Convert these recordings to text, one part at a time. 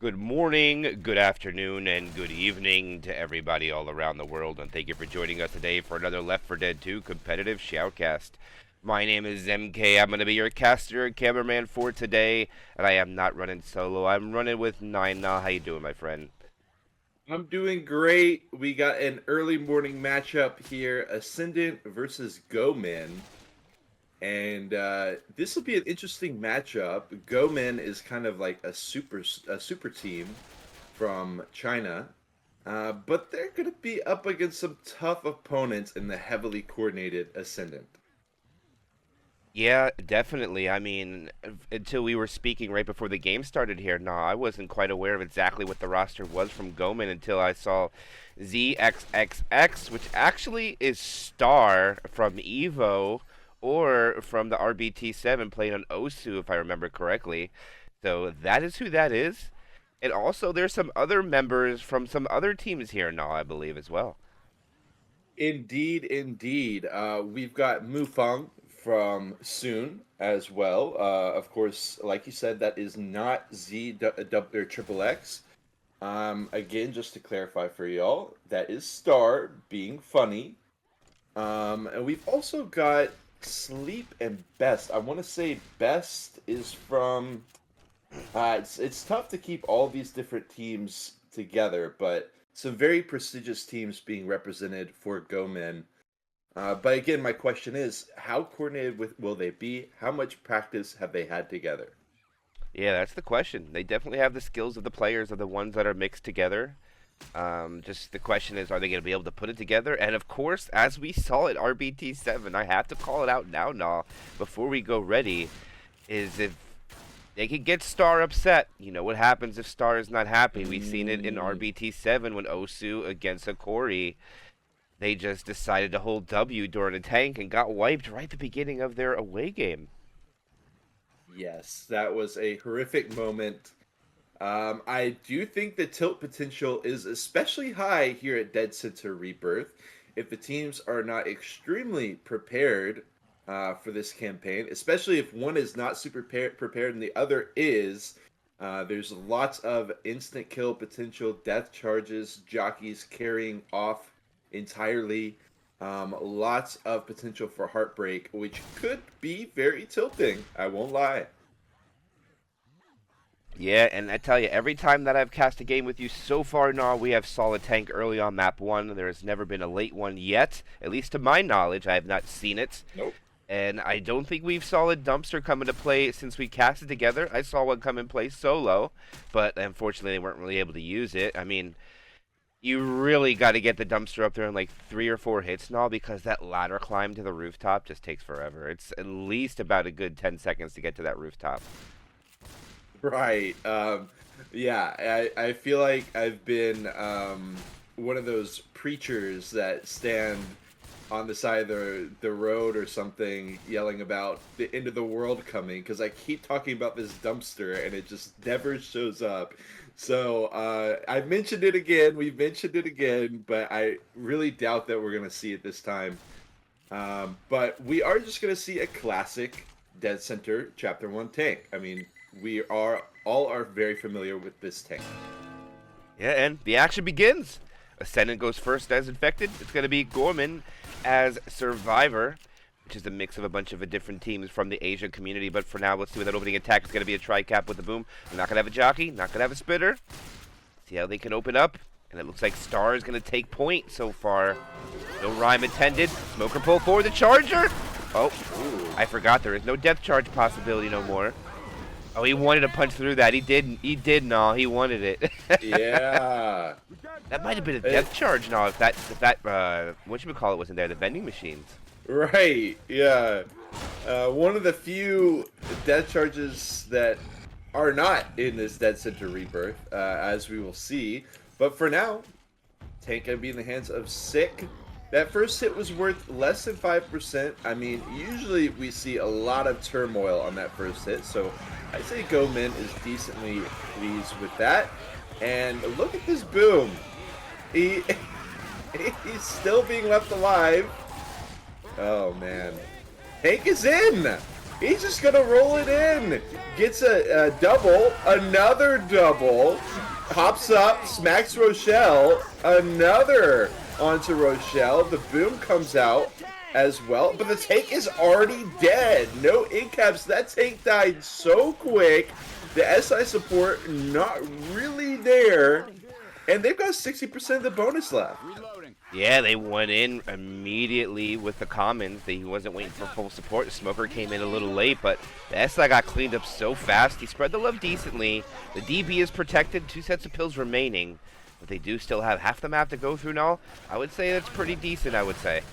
Good morning, good afternoon, and good evening to everybody all around the world, and thank you for joining us today for another Left 4 Dead 2 competitive shoutcast. My name is MK. I'm going to be your caster and cameraman for today, and I am not running solo. I'm running with Nine. How you doing, my friend? I'm doing great. We got an early morning matchup here, Ascendant versus Gomen. And this will be an interesting matchup. Gomen is kind of like a super team from China. But they're going to be up against some tough opponents in the heavily coordinated Ascendant. Yeah, definitely. I mean, until we were speaking right before the game started here, I wasn't quite aware of exactly what the roster was from Gomen until I saw ZXXX, which actually is Star from Evo or from the RBT7 playing on Osu, if I remember correctly. So that is who that is. And also, there's some other members from some other teams here now, I believe, as well. Indeed, indeed. We've got Mufang from Soon as well. Of course, like you said, that is not or Triple X. Again, just to clarify for y'all, that is Star being funny. And we've also got Sleep and Best. I want to say Best is from. It's tough to keep all these different teams together, but some very prestigious teams being represented for Gomen. But again, my question is, how coordinated will they be? How much practice have they had together? Yeah, that's the question. They definitely have the skills of the players of the ones that are mixed together. Just the question is, are they going to be able to put it together? And of course, as we saw at RBT7, I have to call it out now, before we go ready, is if they could get Star upset. You know what happens if Star is not happy. We've seen it in Mm, RBT7 when Osu against Akori, they just decided to hold W during a tank and got wiped right at the beginning of their away game. yes, that was a horrific moment. I do think the tilt potential is especially high here at Dead Center Rebirth. If the teams are not extremely prepared for this campaign, especially if one is not super prepared and the other is, there's lots of instant kill potential, death charges, jockeys carrying off entirely. Lots of potential for heartbreak, which could be very tilting. I won't lie. Yeah, and I tell you, every time that I've cast a game with you so far now, we have solid tank early on map 1. There has never been a late one yet, at least to my knowledge. I have not seen it. Nope. And I don't think we've solid dumpster come into play since we casted together. I saw one come in play solo, but unfortunately they weren't really able to use it. I mean, you really got to get the dumpster up there in like 3 or 4 hits now because that ladder climb to the rooftop just takes forever. It's at least about a good 10 seconds to get to that rooftop. Right. Yeah, I feel like I've been one of those preachers that stand on the side of the road or something yelling about the end of the world coming because I keep talking about this dumpster and it just never shows up. So I've mentioned it again. We've mentioned it again, but I really doubt that we're going to see it this time. But we are just going to see a classic Dead Center Chapter 1 tank. I mean, we are all are very familiar with this tank. Yeah, and the action begins. Ascendant goes first as infected. It's going to be Gomen as survivor, which is a mix of a bunch of different teams from the Asia community. But for now, let's see what that opening attack is going to be. A tri-cap with the boom. We're not going to have a jockey, not going to have a spitter. See how they can open up. And it looks like Star is going to take point so far. No rhyme intended. Smoker pull forward the charger. Oh, Ooh. I forgot there is no death charge possibility no more. Oh, he wanted to punch through that. He didn't. He did, no. He wanted it. Yeah. That might have been a death charge now if that whatchamacallit wasn't there, the vending machines. Right. Yeah. One of the few death charges that are not in this Dead Center Rebirth, as we will see. But for now, tank gonna be in the hands of Sick. That first hit was worth less than 5%. I mean, usually we see a lot of turmoil on that first hit, so I say Gomen is decently pleased with that. And look at this boom. He he's still being left alive. Oh man. Hank is in! He's just gonna roll it in! Gets a double, another double, Hops up, smacks Rochelle, another onto Rochelle. The boom comes out as well, but the tank is already dead. No incaps. That tank died so quick. The SI support not really there, and they've got 60% of the bonus left. Yeah, they went in immediately with the commons. He wasn't waiting for full support. The smoker came in a little late, but the SI got cleaned up so fast. He spread the love decently. The DB is protected. 2 sets of pills remaining, but they do still have half the map to go through now. I would say that's pretty decent, I would say.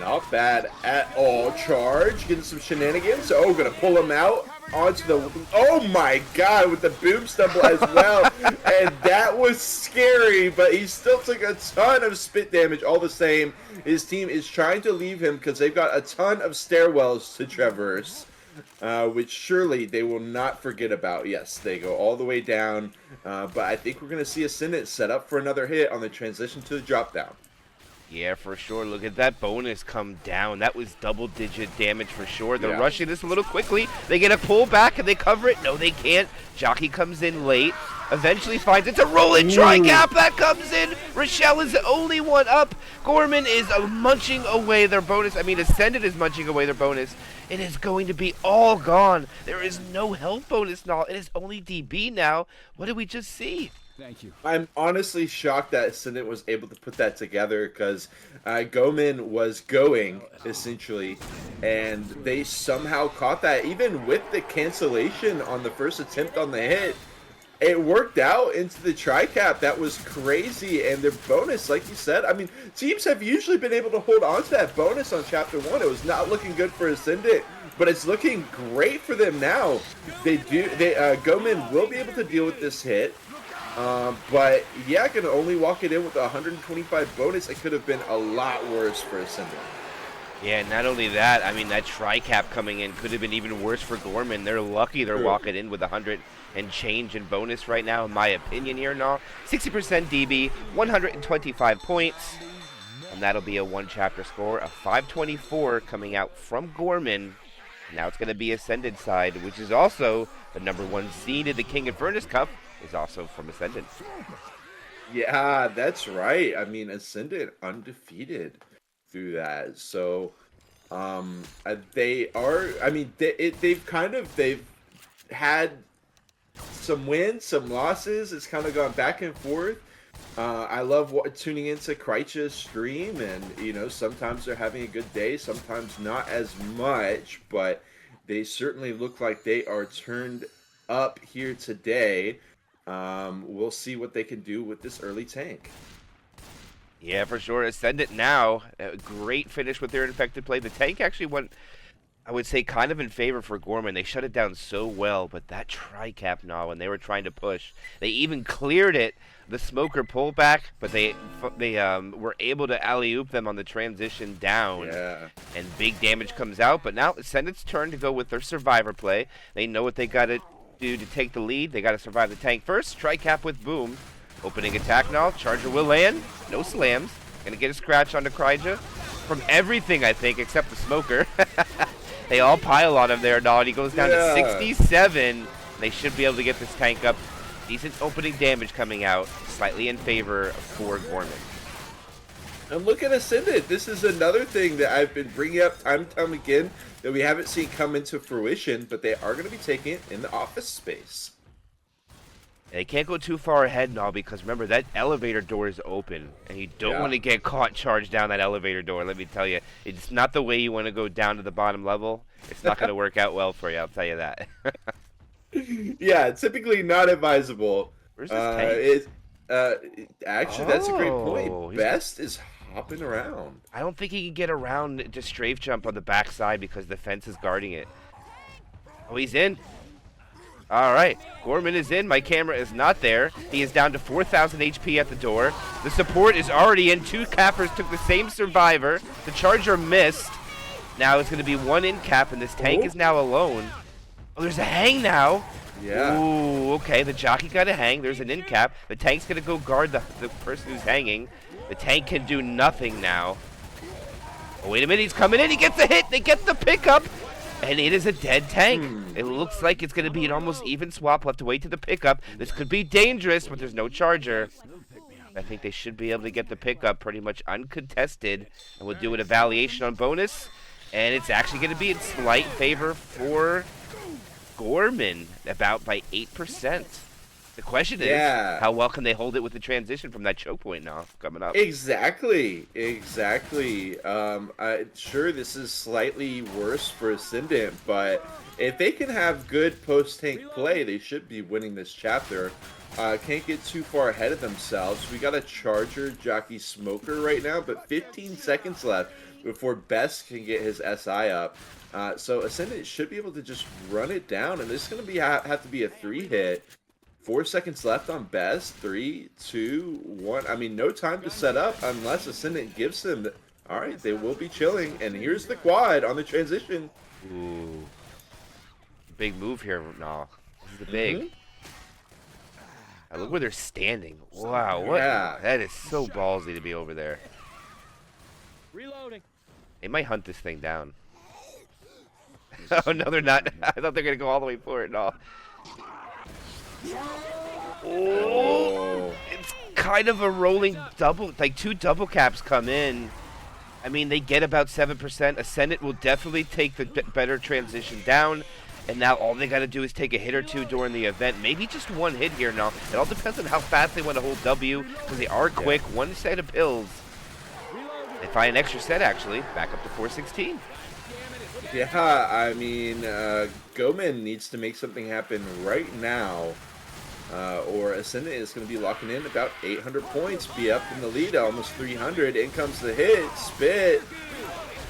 Not bad at all. Charge, getting some shenanigans. Oh, gonna pull him out onto the... Oh my god, with the boom stumble as well. And that was scary, but he still took a ton of spit damage all the same. His team is trying to leave him because they've got a ton of stairwells to traverse, which surely they will not forget about. Yes, they go all the way down, but I think we're going to see Ascendant set up for another hit on the transition to the drop down. Yeah, for sure. Look at that bonus come down. That was double-digit damage for sure. They're rushing this a little quickly. They get a pull back and they cover it. No, they can't. Jockey comes in late. Eventually finds it's a rolling tri-cap that comes in. Rochelle is the only one up. Gomen is munching away their bonus. I mean, Ascendant is munching away their bonus. It is going to be all gone. There is no health bonus now. It is only DB now. What did we just see? Thank you. I'm honestly shocked that Ascendant was able to put that together because Gomen was going, essentially, and they somehow caught that. Even with the cancellation on the first attempt on the hit, it worked out into the tri-cap. That was crazy, and their bonus, like you said, I mean, teams have usually been able to hold on to that bonus on Chapter 1. It was not looking good for Ascendant, but it's looking great for them now. Gomen will be able to deal with this hit. But yeah, can only walk it in with a 125 bonus. It could have been a lot worse for Ascendant. Yeah, not only that, I mean, that tri-cap coming in could have been even worse for Gomen. They're lucky they're walking in with 100 and change in bonus right now, in my opinion here. No, 60% DB, 125 points, and that'll be a one-chapter score, a 524 coming out from Gomen. Now it's going to be Ascendant side, which is also the #1 seed in the King and Furnace Cup, is also from Ascendant. Yeah, that's right. I mean, Ascendant undefeated through that. So, they are. I mean, they've had some wins, some losses. It's kind of gone back and forth. I love tuning into Kreitch's stream, and sometimes they're having a good day, sometimes not as much, but they certainly look like they are turned up here today. We'll see what they can do with this early tank. Yeah, for sure. Ascendant now, a great finish with their infected play. The tank actually went, I would say, kind of in favor for Gomen. They shut it down so well, but that tri-cap now, when they were trying to push, they even cleared it. The smoker pullback, but they were able to alley-oop them on the transition down. Yeah. And big damage comes out, but now Ascendant's turn to go with their survivor play. They know what they got to do to take the lead. They got to survive the tank first. Tri-cap with boom. Opening attack now. Charger will land. No slams. Gonna get a scratch onto Kryja. From everything, I think, except the smoker. They all pile on him there now, and he goes down to 67. They should be able to get this tank up. Decent opening damage coming out, slightly in favor for Gomen. And look at Ascendant. This is another thing that I've been bringing up time and time again that we haven't seen come into fruition, but they are going to be taking it in the office space. They can't go too far ahead now because, remember, that elevator door is open, and you don't want to get caught charged down that elevator door. Let me tell you, it's not the way you want to go down to the bottom level. It's not going to work out well for you, I'll tell you that. Yeah, typically not advisable. Where's this tank? Actually, that's a great point. Best is hopping around. I don't think he can get around to strafe jump on the backside because the fence is guarding it. Oh, he's in. All right, Gomen is in. My camera is not there. He is down to 4,000 HP at the door. The support is already in. 2 cappers took the same survivor. The charger missed. Now it's going to be 1 in cap, and this tank is now alone. Oh, there's a hang now. Yeah. Ooh, okay. The jockey got a hang. There's an in cap. The tank's going to go guard the person who's hanging. The tank can do nothing now. Oh, wait a minute. He's coming in. He gets a hit. They get the pickup. And it is a dead tank. Hmm. It looks like it's going to be an almost even swap. We'll have to wait to the pickup. This could be dangerous, but there's no charger. I think they should be able to get the pickup pretty much uncontested. And we'll do an evaluation on bonus. And it's actually going to be in slight favor for Gomen, about by 8%. The question is, how well can they hold it with the transition from that choke point now coming up? Exactly. Sure, this is slightly worse for Ascendant, but if they can have good post-tank play, they should be winning this chapter. Can't get too far ahead of themselves. We got a Charger Jockey Smoker right now, but 15 seconds left before Best can get his SI up. So Ascendant should be able to just run it down, and this is going to have to be a 3-hit. 4 seconds left on Best. 3, 2, 1. I mean, no time to set up unless Ascendant gives them. All right, they will be chilling. And here's the quad on the transition. Ooh. Big move here. No, this is the big. Look where they're standing. Wow, what? Yeah. That is so ballsy to be over there. Reloading. They might hunt this thing down. Oh, no, they're not. I thought they were going to go all the way for it. No. Oh, it's kind of a rolling double, like 2 double caps come in. I mean, they get about 7%. Ascendant will definitely take the better transition down. And now all they got to do is take a hit or two during the event. Maybe just 1 hit here now. It all depends on how fast they want to hold W, because they are quick. 1 set of pills. They find an extra set, actually. Back up to 416. Yeah, I mean, Gomen needs to make something happen right now. Or Ascendant is going to be locking in about 800 points, be up in the lead, almost 300. In comes the hit, spit.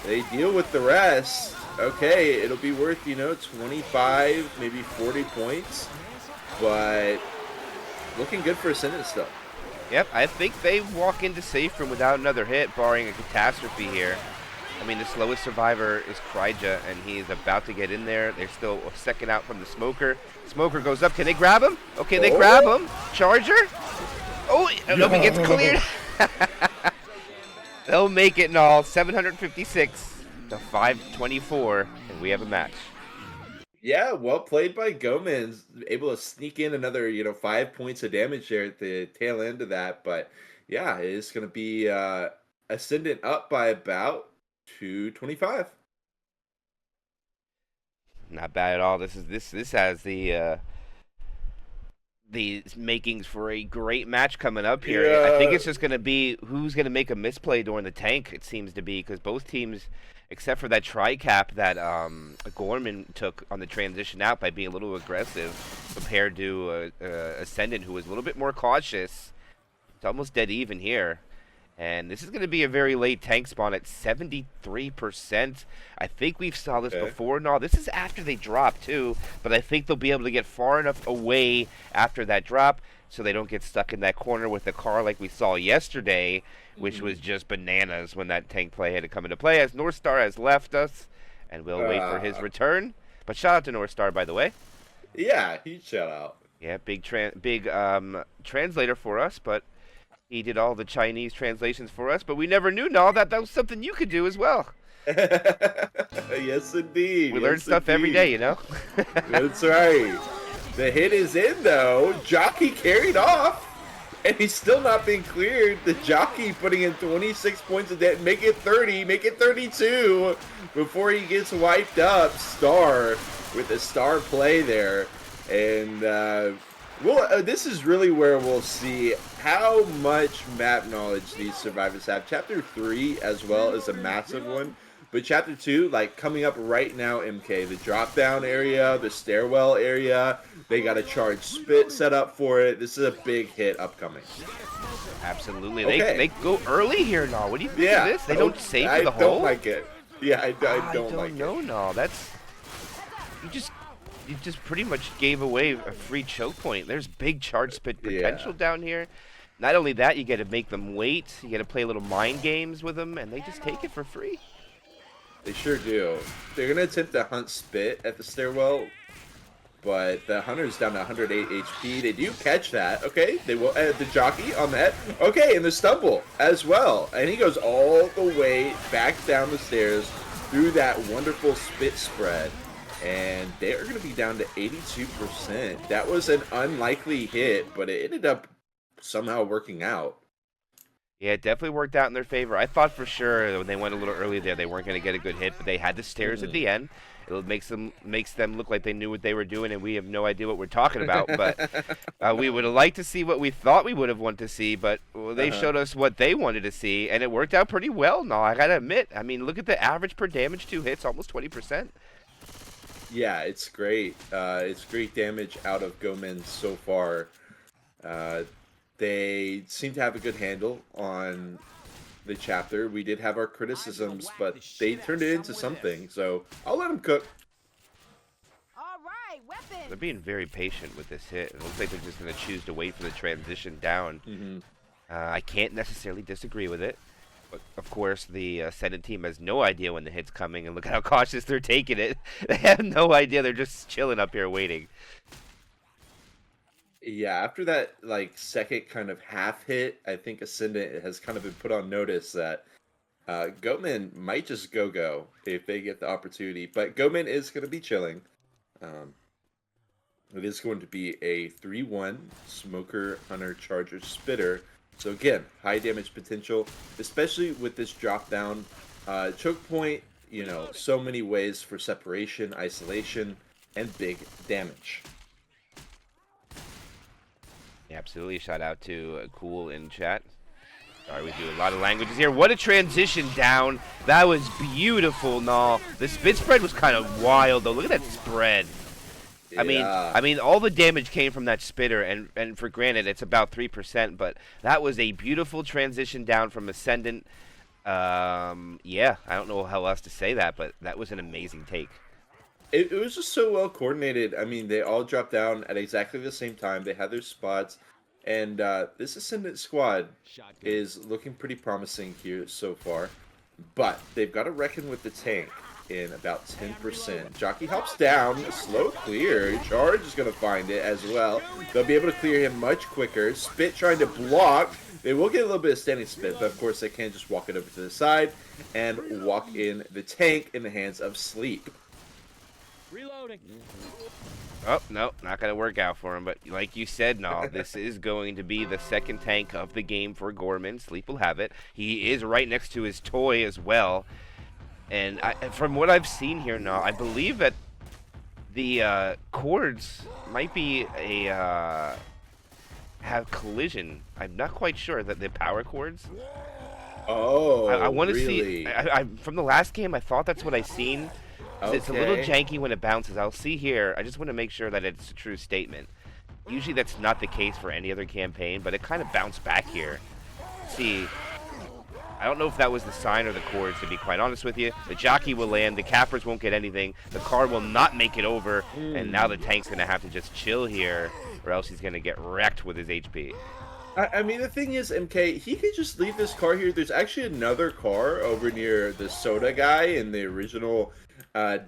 They deal with the rest. Okay, it'll be worth, 25, maybe 40 points. But looking good for Ascendant still. Yep, I think they walk into safe room without another hit, barring a catastrophe here. I mean, the slowest survivor is Kryja, and he is about to get in there. They're still a second out from the Smoker. Smoker goes up. Can they grab him? Okay, they grab him. Charger. Oh, no, he gets cleared. They'll make it in all. 756 to 524, and we have a match. Yeah, well played by Gomen. Able to sneak in another, 5 points of damage there at the tail end of that. But yeah, it's going to be Ascendant up by about 225. Not bad at all. This has the makings for a great match coming up here. Yeah. I think it's just going to be who's going to make a misplay during the tank, it seems to be, because both teams, except for that tri-cap that Gomen took on the transition out by being a little aggressive compared to Ascendant, who was a little bit more cautious. It's almost dead even here. And this is going to be a very late tank spawn at 73%. I think we've saw this before. No, this is after they drop, too. But I think they'll be able to get far enough away after that drop so they don't get stuck in that corner with the car like we saw yesterday, which was just bananas when that tank play had to come into play, as North Star has left us. And we'll wait for his return. But shout out to North Star, by the way. Yeah, huge shout out. Yeah, big translator for us, but he did all the Chinese translations for us, but we never knew, Nall, that was something you could do as well. Yes, indeed. We learn stuff every day, That's right. The hit is in, though. Jockey carried off, and he's still not being cleared. The Jockey putting in 26 points of damage. Make it 30, make it 32 before he gets wiped up. Star with a star play there. And this is really where we'll see how much map knowledge these survivors have. Chapter 3 as well is a massive one. But Chapter 2, like coming up right now, MK, the drop-down area, the stairwell area, they got a charge spit set up for it. This is a big hit upcoming. Absolutely. Okay. They go early here, Nall. What do you think of this? They don't save for the hole? I don't like it. Yeah, I don't like it. No, Nall. That's... You just pretty much gave away a free choke point. There's big charge spit potential down here. Not only that, you get to make them wait. You get to play little mind games with them, and they just take it for free. They sure do. They're going to attempt to hunt spit at the stairwell, but the hunter's down to 108 HP. They do catch that. Okay, they will. The jockey on that. Okay, and the stumble as well. And he goes all the way back down the stairs through that wonderful spit spread. And they are going to be down to 82%. That was an unlikely hit, but it ended up somehow working out. Yeah, it definitely worked out in their favor. I thought for sure when they went a little early there, they weren't going to get a good hit, but they had the stairs at the end. It makes them look like they knew what they were doing, and we have no idea what we're talking about. But we would have liked to see what we thought we would have wanted to see, but they showed us what they wanted to see, and it worked out pretty well. No, I gotta admit. I mean, look at the average per damage, 2 hits, almost 20%. Yeah, it's great. It's great damage out of Gomen so far. They seem to have a good handle on the chapter. We did have our criticisms, but they turned it into something. So I'll let them cook. All right, weapon. They're being very patient with this hit. It looks like they're just going to choose to wait for the transition down. I can't necessarily disagree with it. But, of course, the Ascendant team has no idea when the hit's coming, and look how cautious they're taking it. They have no idea. They're just chilling up here waiting. Yeah, after that second kind of half hit, I think Ascendant has kind of been put on notice that Gomen might just go if they get the opportunity. But Gomen is going to be chilling. It is going to be a 3-1 Smoker Hunter Charger Spitter. So again, high damage potential, especially with this drop down. Choke point, so many ways for separation, isolation, and big damage. Absolutely. Shout out to Cool in chat. Sorry, we do a lot of languages here. What a transition down. That was beautiful, no. The spit spread was kind of wild, though. Look at that spread. Yeah. I mean, all the damage came from that spitter, and for granted, it's about 3%, but that was a beautiful transition down from Ascendant. Yeah, I don't know how else to say that, but that was an amazing take. It was just so well coordinated. I mean, they all dropped down at exactly the same time. They had their spots. And this Ascendant squad is looking pretty promising here so far. But they've got to reckon with the tank in about 10%. Jockey helps down. Slow clear. Charge is going to find it as well. They'll be able to clear him much quicker. Spit trying to block. They will get a little bit of standing spit, but of course they can't just walk it over to the side and walk in the tank in the hands of Sleep. Reloading. Oh, no, not going to work out for him. But like you said, no, this is going to be the second tank of the game for Gomen. Sleep will have it. He is right next to his toy as well. And from what I've seen here now, I believe that the cords might be have collision. I'm not quite sure that the power cords. Oh, I want to really? see. From the last game, I thought that's what I seen. Okay. It's a little janky when it bounces. I'll see here. I just want to make sure that it's a true statement. Usually that's not the case for any other campaign, but it kind of bounced back here. See, I don't know if that was the sign or the cords, to be quite honest with you. The jockey will land. The cappers won't get anything. The car will not make it over. And now the tank's going to have to just chill here, or else he's going to get wrecked with his HP. I mean, the thing is, MK, he could just leave this car here. There's actually another car over near the soda guy in the original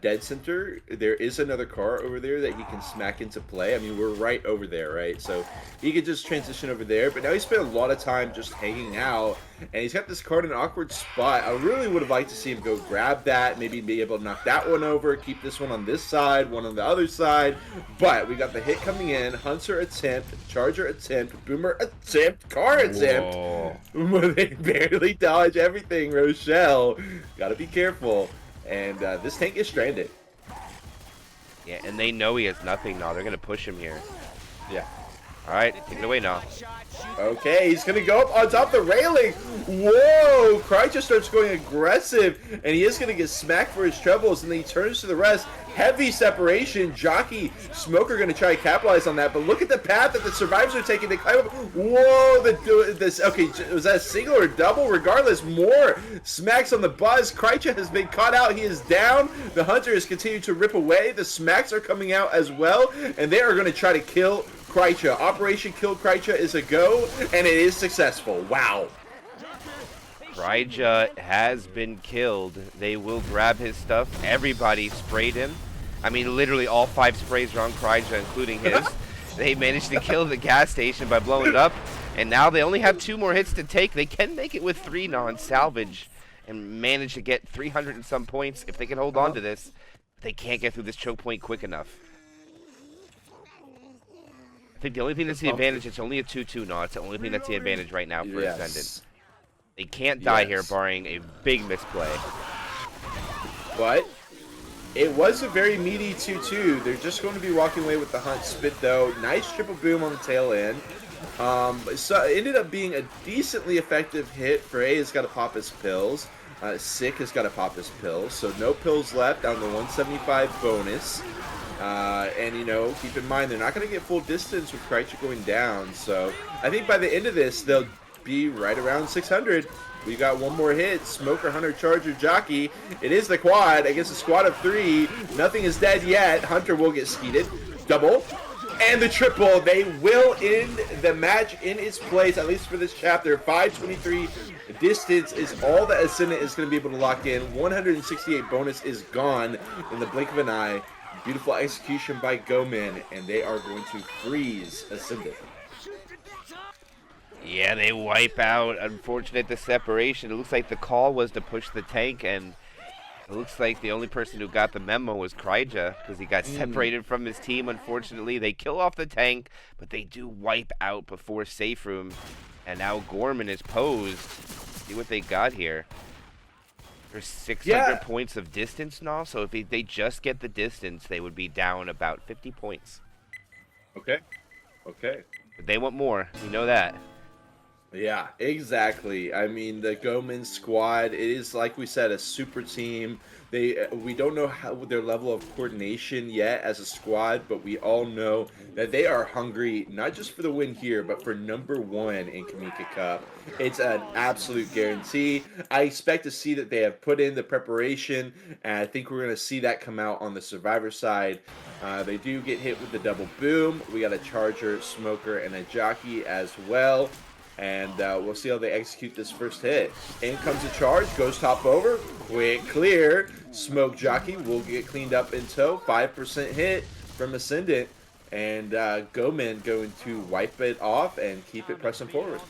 Dead Center. There is another car over there that he can smack into play. I mean, we're right over there, right? So he could just transition over there. But now he spent a lot of time just hanging out, and he's got this car in an awkward spot. I really would have liked to see him go grab that, maybe be able to knock that one over, keep this one on this side, one on the other side. But we got the hit coming in. Hunter attempt, Charger attempt, Boomer attempt, car attempt. Whoa. They barely dodge everything, Rochelle. Gotta be careful. And this tank is stranded. Yeah, and they know he has nothing now. They're going to push him here. Yeah. All right, take it away now. Okay, he's going to go up on top of the railing. Whoa! Krycha starts going aggressive, and he is going to get smacked for his troubles, and then he turns to the rest. Heavy separation. Jockey, Smoker going to try to capitalize on that, but look at the path that the survivors are taking to climb up. Whoa! Okay, was that a single or double? Regardless, more smacks on the buzz. Krycha has been caught out. He is down. The Hunter is continuing to rip away. The smacks are coming out as well, and they are going to try to kill Krycha. Operation Kill Krycha is a go, and it is successful. Wow. Krycha has been killed. They will grab his stuff. Everybody sprayed him. I mean, literally all 5 sprays are on Krycha, including his. They managed to kill the gas station by blowing it up, and now they only have 2 more hits to take. They can make it with 3 non-salvage, and manage to get 300 and some points if they can hold on to this. They can't get through this choke point quick enough. I think the only thing that's the advantage, it's only a 2-2 now. It's the only thing that's the advantage right now for Ascendant. They can't die here barring a big misplay. But it was a very meaty 2-2. They're just going to be walking away with the hunt spit, though. Nice triple boom on the tail end. So it ended up being a decently effective hit. Frey has got to pop his pills. Sick has got to pop his pills. So no pills left down to 175 bonus. And, you know, keep in mind, they're not going to get full distance with Kreitzer going down. So I think by the end of this, they'll be right around 600. We got one more hit. Smoker, Hunter, Charger, Jockey. It is the quad against a squad of 3. Nothing is dead yet. Hunter will get skeeted. Double. And the triple. They will end the match in its place, at least for this chapter. 523 distance is all that Ascendant is going to be able to lock in. 168 bonus is gone in the blink of an eye. Beautiful execution by Gomen, and they are going to freeze Ascendant. Yeah, they wipe out. Unfortunate the separation. It looks like the call was to push the tank, and it looks like the only person who got the memo was Kryja, because he got separated from his team, unfortunately. They kill off the tank, but they do wipe out before safe room. And now Gorman is posed. See what they got here. There's 600 points of distance now, so if they just get the distance, they would be down about 50 points. Okay. Okay. But they want more. You know that. Yeah, exactly. I mean, the Gomen squad, it is, like we said, a super team. We don't know their level of coordination yet as a squad, but we all know that they are hungry, not just for the win here, but for #1 in Kimika Cup. It's an absolute guarantee. I expect to see that they have put in the preparation, and I think we're going to see that come out on the Survivor side. They do get hit with the double boom. We got a Charger, Smoker, and a Jockey as well. And we'll see how they execute this first hit. In comes the charge, goes top over, quick clear. Smoke Jockey will get cleaned up in tow. 5% hit from Ascendant. And Gomen going to wipe it off and keep it pressing forward.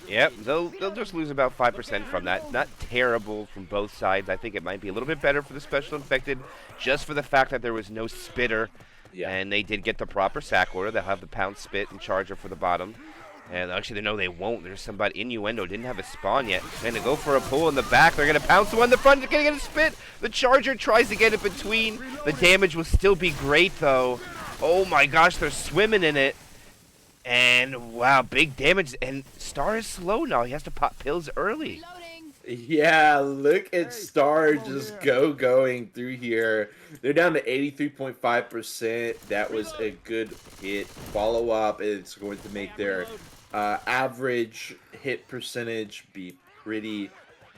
Yep, they'll just lose about 5% from that. Not terrible from both sides. I think it might be a little bit better for the Special Infected, just for the fact that there was no spitter. Yeah. And they did get the proper sack order. They'll have the pound spit and charger for the bottom. And actually, no, they won't. There's somebody. Innuendo didn't have a spawn yet. Going to go for a pull in the back. They're going to pounce the one in the front. They're going to get a spit. The Charger tries to get it between. The damage will still be great, though. Oh, my gosh. They're swimming in it. And, wow, big damage. And Star is slow now. He has to pop pills early. Yeah, look at Star just going through here. They're down to 83.5%. That was a good hit. Follow up. It's going to make their average hit percentage be pretty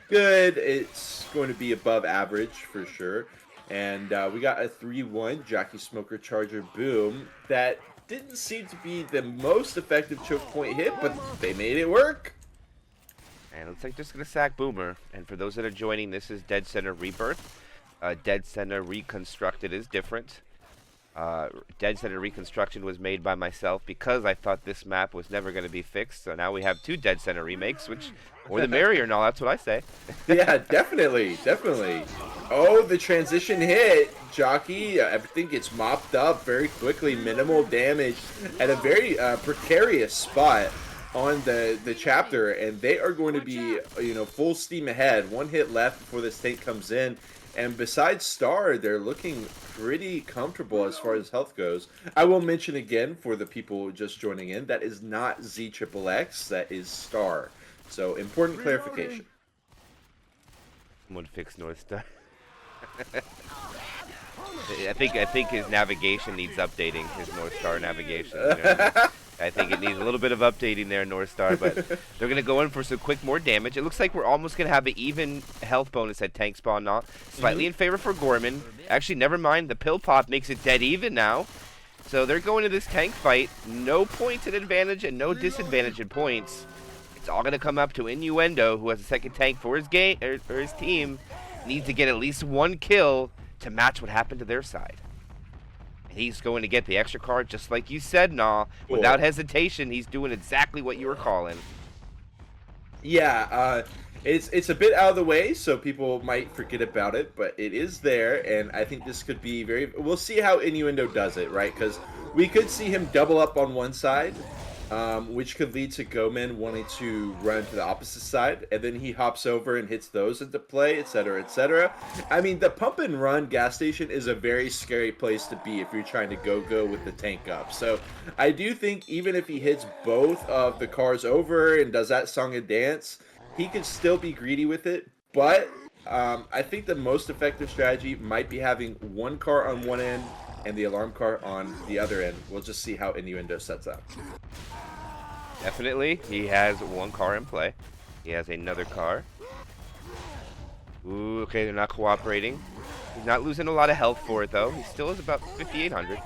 good. It's going to be above average for sure. And we got a 3-1 Jockey Smoker Charger Boom that didn't seem to be the most effective choke point hit, but they made it work. And it looks like just going to sack Boomer. And for those that are joining, this is Dead Center ReBirth. Dead Center Reconstructed is different. Dead Center Reconstruction was made by myself because I thought this map was never going to be fixed. So now we have 2 Dead Center remakes, which, more the merrier and all, that's what I say. Yeah, definitely, definitely. Oh, the transition hit. Jockey, everything gets mopped up very quickly. Minimal damage at a very precarious spot on the chapter, and they are going to be, you know, full steam ahead. 1 hit left before this tank comes in, and besides Star, they're looking pretty comfortable as far as health goes. I will mention again for the people just joining in, that is not ZXXX, that is Star. So important clarification. Someone fix North Star. I think his navigation needs updating. His North Star navigation. You know? I think it needs a little bit of updating there, North Star, but they're going to go in for some quick more damage. It looks like we're almost going to have an even health bonus at tank spawn now. Slightly in favor for Gorman. Actually, never mind. The pill pop makes it dead even now. So they're going to this tank fight. No points at advantage and no disadvantage in points. It's all going to come up to Innuendo, who has a second tank for his game or his team. Needs to get at least 1 kill to match what happened to their side. He's going to get the extra card, just like you said, Nah. Cool. Without hesitation, he's doing exactly what you were calling. Yeah, It's a bit out of the way, so people might forget about it, but it is there, and I think this could be very. We'll see how Innuendo does it, right? Because we could see him double up on one side, which could lead to Gomen wanting to run to the opposite side, and then he hops over and hits those into play, etc., etc. I mean, the pump and run gas station is a very scary place to be if you're trying to go with the tank up. So I do think even if he hits both of the cars over and does that song and dance, he could still be greedy with it, but I think the most effective strategy might be having one car on one end and the alarm car on the other end. We'll just see how Innuendo sets up. Definitely, he has one car in play. He has another car. Ooh, okay, they're not cooperating. He's not losing a lot of health for it, though. He still has about 5,800.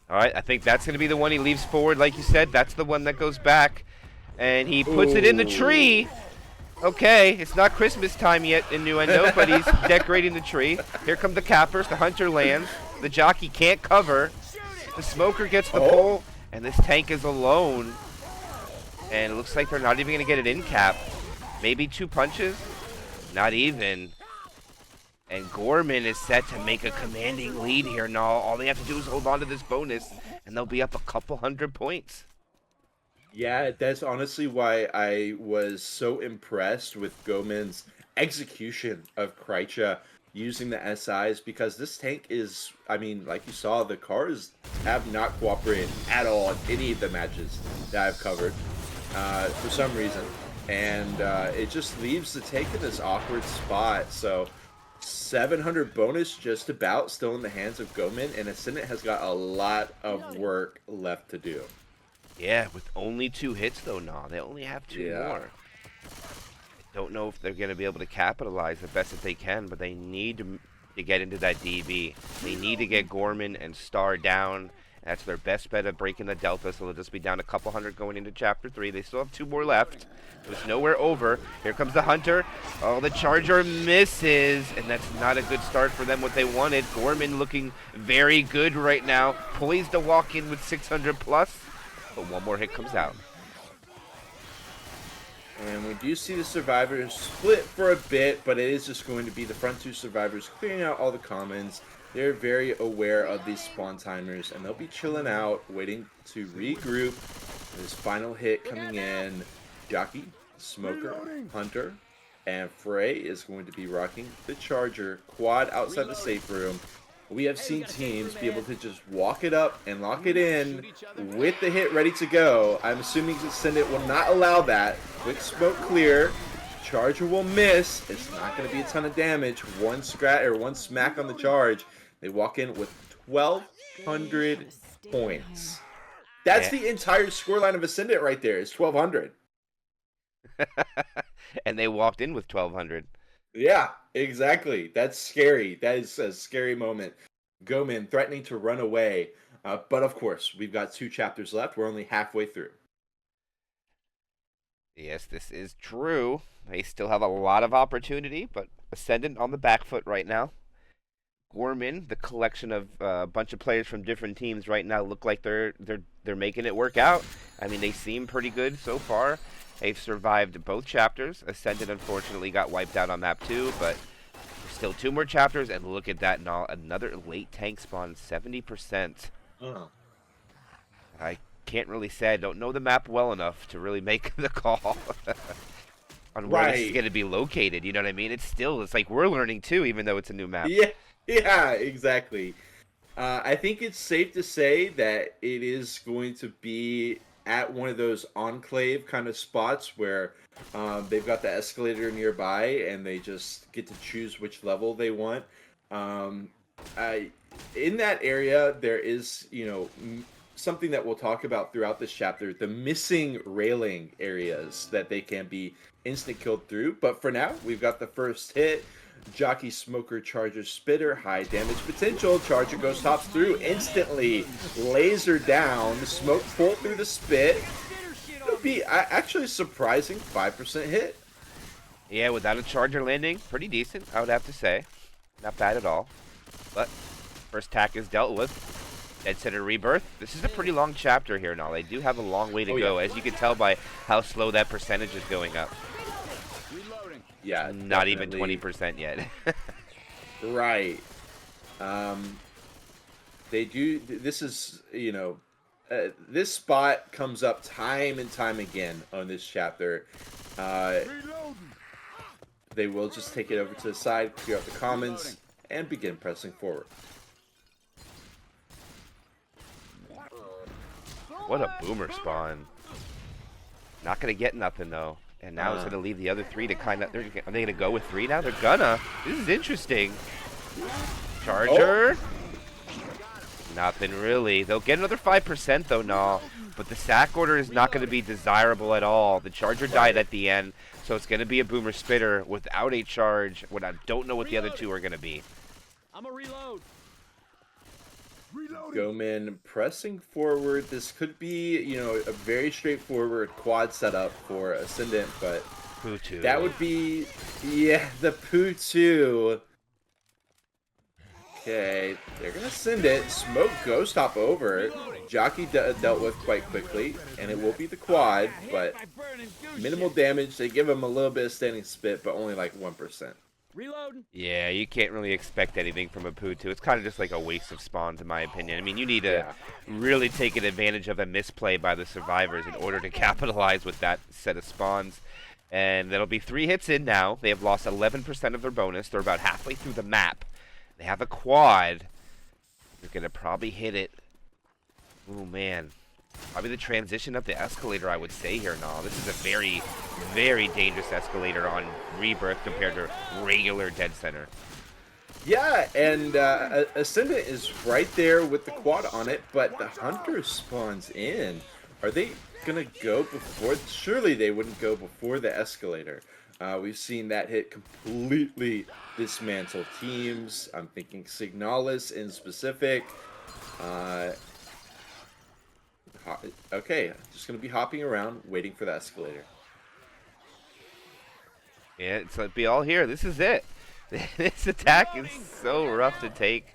All right, I think that's going to be the one he leaves forward. Like you said, that's the one that goes back. And he puts it in the tree. Okay, it's not Christmas time yet, Innuendo, but he's decorating the tree. Here come the cappers. The hunter lands. The jockey can't cover. The smoker gets the pole, and this tank is alone. And it looks like they're not even going to get it in cap. Maybe 2 punches? Not even. And Gorman is set to make a commanding lead here. Now, all they have to do is hold on to this bonus, and they'll be up a couple hundred points. Yeah, that's honestly why I was so impressed with Gomen's execution of Krycha using the SIs, because this tank is, I mean, like you saw, the cars have not cooperated at all in any of the matches that I've covered for some reason. And it just leaves the tank in this awkward spot. So 700 bonus just about still in the hands of Gomen, and Ascendant has got a lot of work left to do. Yeah, with only 2 hits, though, nah. They only have 2 more. I don't know if they're going to be able to capitalize the best that they can, but they need to get into that DB. They need to get Gorman and Star down. That's their best bet of breaking the Delta, so they'll just be down a couple hundred going into Chapter 3. They still have 2 more left. It's nowhere over. Here comes the Hunter. Oh, the Charger misses, and that's not a good start for them, what they wanted. Gorman looking very good right now, poised to walk in with 600 plus. But one more hit comes out. And we do see the survivors split for a bit, but it is just going to be the front 2 survivors clearing out all the commons. They're very aware of these spawn timers, and they'll be chilling out, waiting to regroup. This final hit coming in. Jockey, Smoker, Hunter, and Frey is going to be rocking the Charger quad outside the safe room. We have seen teams be able to just walk it up and lock it in with the hit ready to go. I'm assuming Ascendant will not allow that. Quick smoke clear. Charger will miss. It's not going to be a ton of damage. One smack on the charge. They walk in with 1,200 points. That's the entire scoreline of Ascendant right there. It's 1,200. And they walked in with 1,200. Yeah, exactly. That's scary. That is a scary moment. Gomen threatening to run away. But of course, we've got 2 chapters left. We're only halfway through. Yes, this is true. They still have a lot of opportunity, but Ascendant on the back foot right now. Gorman, the collection of a bunch of players from different teams right now look like they're making it work out. I mean, they seem pretty good so far. They've survived both chapters. Ascendant, unfortunately, got wiped out on map 2, but still 2 more chapters, and look at that, another late tank spawn, 70%. Oh. I can't really say I don't know the map well enough to really make the call on where this is going to be located, you know what I mean? It's like we're learning too, even though it's a new map. Yeah, exactly. I think it's safe to say that it is going to be at one of those enclave kind of spots where they've got the escalator nearby and they just get to choose which level they want. In that area, there is, something that we'll talk about throughout this chapter, the missing railing areas that they can be instant killed through. But for now, we've got the first hit. Jockey, Smoker, Charger, Spitter, high damage potential. Charger goes tops through instantly. Laser down. Smoke pull through the spit. It'll be actually a surprising 5% hit. Yeah, without a Charger landing, pretty decent, I would have to say. Not bad at all. But first tack is dealt with. Dead Center Rebirth. This is a pretty long chapter here now. They do have a long way to Oh, go, yeah. as you can tell by how slow that percentage is going up. Reloading. Yeah, Not even definitely. 20% yet. Right. They do. This is, this spot comes up time and time again on this chapter. They will just take it over to the side, clear out the commons, and begin pressing forward. What a boomer spawn. Not going to get nothing, though. And now it's going to leave the other 3 to kind of... Are they going to go with 3 now? They're gonna. This is interesting. Charger. Nothing really. They'll get another 5% though, nah. But the sack order is not going to be desirable at all. The Charger died at the end, so it's going to be a Boomer Spitter without a charge. When I don't know what the other 2 are going to be. I'm a reload. Gomen pressing forward. This could be, a very straightforward quad setup for Ascendant, but Poo-2. that would be, the Poo-2. Okay, they're gonna send it. Smoke Ghost Hop over. Jockey dealt with quite quickly, and it will be the quad, but minimal damage. They give him a little bit of standing spit, but only like 1%. Reloading. Yeah, you can't really expect anything from a Poo-2. It's kind of just like a waste of spawns, in my opinion. I mean, you need to really take an advantage of a misplay by the survivors in order to capitalize with that set of spawns. And that'll be 3 hits in now. They have lost 11% of their bonus. They're about halfway through the map. They have a quad. They're going to probably hit it. Oh, man. Probably the transition up the escalator, I would say here. No, this is a very, very dangerous escalator on ReBirth compared to regular Dead Center. Yeah, and Ascendant is right there with the quad on it, but the Hunter spawns in. Are they going to go before? Surely they wouldn't go before the escalator. We've seen that hit completely dismantle teams. I'm thinking Signalis in specific. Okay, just going to be hopping around, waiting for the escalator. Yeah, it's going to be all here. This is it. This attack is so rough to take.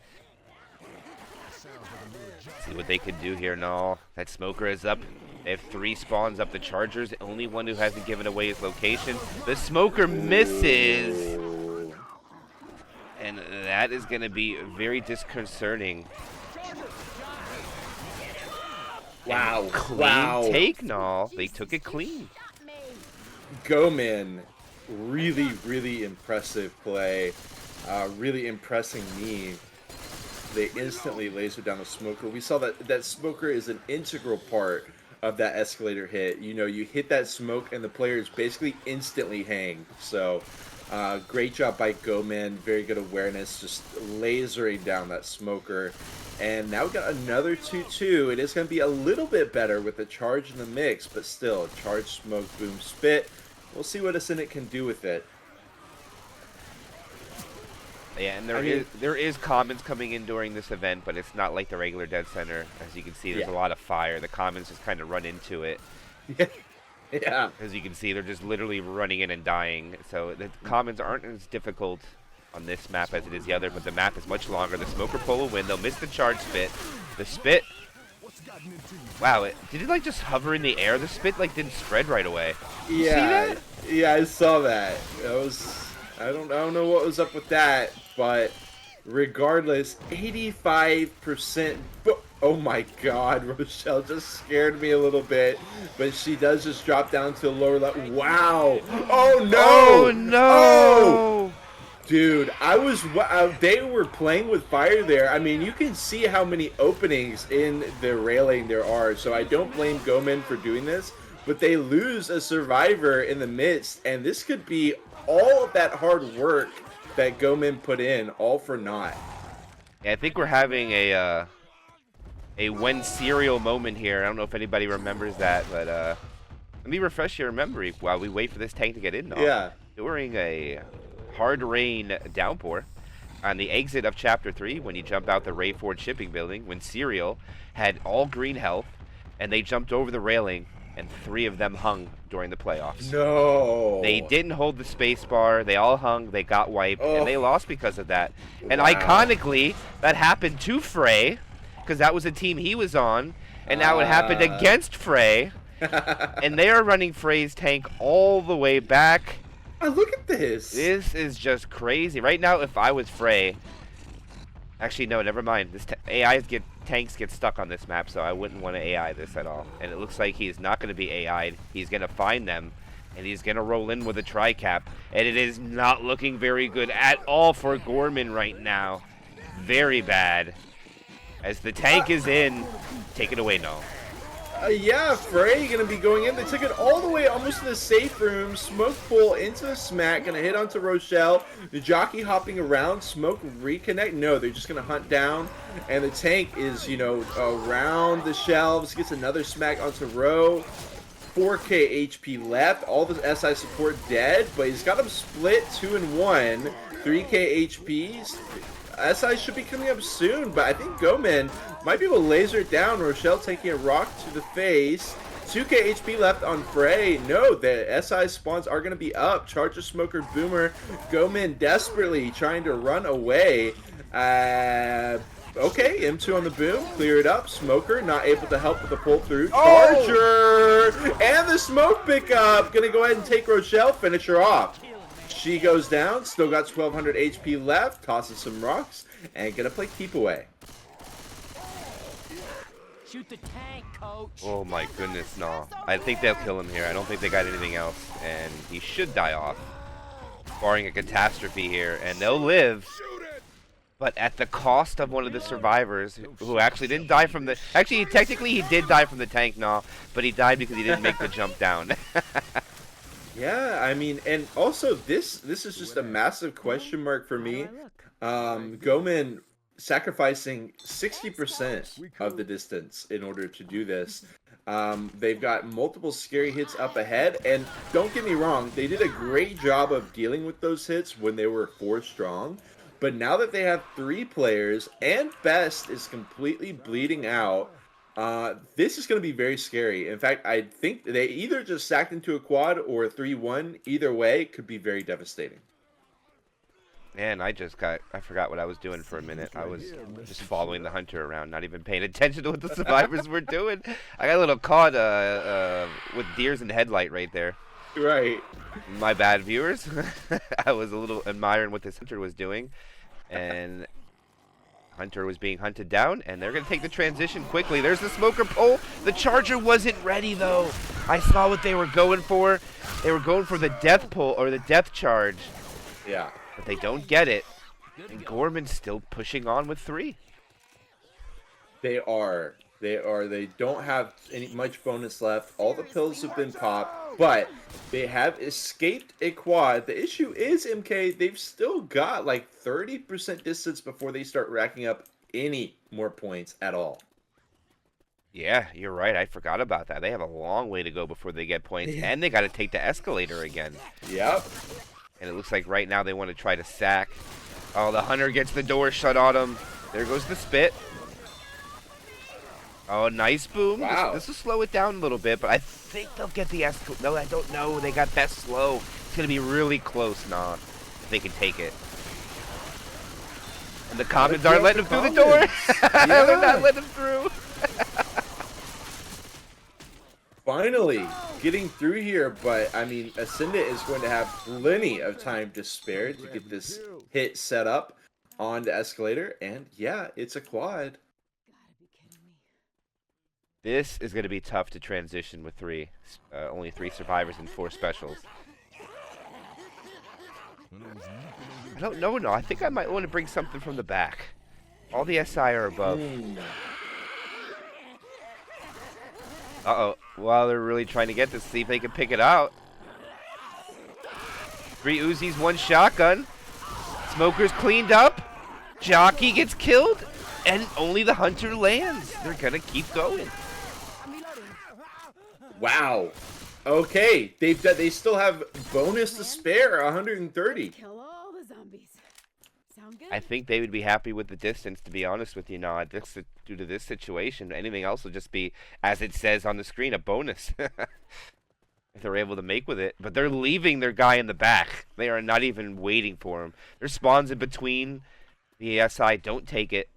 See what they can do here. No, that smoker is up. They have 3 spawns up. The Charger's the only one who hasn't given away his location. The smoker misses. And that is going to be very disconcerting. Wow. And clean Wow. take, no. They took it clean. Gomen, really, really impressive play. Really impressing me. They instantly laser down the smoker. We saw that smoker is an integral part of that escalator hit. You hit that smoke and the players basically instantly hang. So, great job by Gomen. Very good awareness, just lasering down that smoker. And now we got another 2-2. It is going to be a little bit better with the charge in the mix, but still, charge, smoke, boom, spit. We'll see what Ascendant can do with it. Yeah, and there is commons coming in during this event, but it's not like the regular Dead Center. As you can see, there's a lot of fire. The commons just kind of run into it. Yeah. As you can see, they're just literally running in and dying. So the commons aren't as difficult on this map as it is the other, but the map is much longer. The smoker pull will win. They'll miss the charge spit. The spit. Wow, did it like just hover in the air? The spit like didn't spread right away. You see that? Yeah, I saw that. I don't know what was up with that, but regardless, 85%. Oh my God, Rochelle just scared me a little bit, but she does just drop down to a lower level. Wow! Oh no! Oh no! Oh! Dude, they were playing with fire there. I mean, you can see how many openings in the railing there are, so I don't blame Gomen for doing this, but they lose a survivor in the midst, and this could be all of that hard work that Gomen put in, all for naught. Yeah, I think we're having a when serial moment here. I don't know if anybody remembers that, but let me refresh your memory while we wait for this tank to get in. Yeah. During a hard rain downpour on the exit of Chapter 3, when you jump out the Rayford shipping building, when Serial had all green health, and they jumped over the railing, and 3 of them hung during the playoffs. No. They didn't hold the space bar. They all hung. They got wiped, and they lost because of that. And iconically, that happened to Frey, because that was a team he was on, and now it happened against Frey, and they are running Frey's tank all the way back. Look at this. This is just crazy. Right now, if I was Frey, actually no, never mind. This tanks get stuck on this map, so I wouldn't want to AI this at all. And it looks like he's not going to be AI'd. He's going to find them, and he's going to roll in with a tri-cap, and it is not looking very good at all for Gomen right now. Very bad. As the tank is in, take it away, no. Yeah, Frey gonna be going in. They took it all the way almost to the safe room. Smoke pull into the smack, gonna hit onto Rochelle. The jockey hopping around. Smoke reconnect. No, they're just gonna hunt down, and the tank is, you know, around the shelves. Gets another smack onto Ro. 4K HP left. All the SI support dead, but he's got them split 2 and 1. 3K HPs. SI should be coming up soon, but I think Gomen might be able to laser it down. Rochelle taking a rock to the face. 2K HP left on Frey. No, the SI spawns are going to be up. Charger, Smoker, Boomer. Gomen desperately trying to run away. Okay, M2 on the boom. Clear it up. Smoker not able to help with the pull through. Charger! And the smoke pickup. Going to go ahead and take Rochelle. Finish her off. She goes down, still got 1200 HP left, tosses some rocks, and gonna play keep away. Shoot the tank, coach. Oh my goodness, no. I think they'll kill him here. I don't think they got anything else, and he should die off, barring a catastrophe here, and they'll live, but at the cost of one of the survivors who actually didn't die from the... Actually, technically he did die from the tank, no, but he died because he didn't make the jump down. Yeah, I mean, and also this is just a massive question mark for me. Gomen sacrificing 60% of the distance in order to do this. They've got multiple scary hits up ahead, and don't get me wrong, they did a great job of dealing with those hits when they were 4 strong. But now that they have 3 players, and Best is completely bleeding out, this is going to be very scary. In fact, I think they either just sacked into a quad or a 3-1. Either way, could be very devastating. Man, I forgot what I was doing for a minute. I was just following the hunter around, not even paying attention to what the survivors were doing. I got a little caught with deers in the headlight right there. Right. My bad, viewers. I was a little admiring what this hunter was doing, and Hunter was being hunted down, and they're going to take the transition quickly. There's the smoker pull. The charger wasn't ready, though. I saw what they were going for. They were going for the death pull, or the death charge. Yeah. But they don't get it. And Gorman's still pushing on with 3. They are. They don't have much bonus left. All the pills have been popped, but they have escaped a quad. The issue is, MK, they've still got like 30% distance before they start racking up any more points at all. Yeah, you're right. I forgot about that. They have a long way to go before they get points, and they got to take the escalator again. Yep. And it looks like right now they want to try to sack. Oh, the hunter gets the door shut on him. There goes the spit. Oh, nice boom. Wow. This will slow it down a little bit, but I think they'll get the escalator. No, I don't know. They got that slow. It's going to be really close, nah. If they can take it. And the commons aren't letting them through the door. Yeah. They're not letting them through. Finally getting through here, but I mean, Ascendant is going to have plenty of time to spare to get this hit set up on the escalator, and yeah, it's a quad. This is going to be tough to transition with 3. Only 3 survivors and 4 specials. I don't know, no. I think I might want to bring something from the back. All the SI are above. Uh-oh. Well, they're really trying to get this, see if they can pick it out. 3 Uzis, 1 shotgun. Smoker's cleaned up. Jockey gets killed. And only the hunter lands. They're going to keep going. Wow. Okay, they still have bonus to spare, 130. Kill all the zombies. Sound good? I think they would be happy with the distance, to be honest with you, Nod. Due to this situation, anything else will just be, as it says on the screen, a bonus. If they're able to make with it. But they're leaving their guy in the back. They are not even waiting for him. There's spawns in between. The SI don't take it.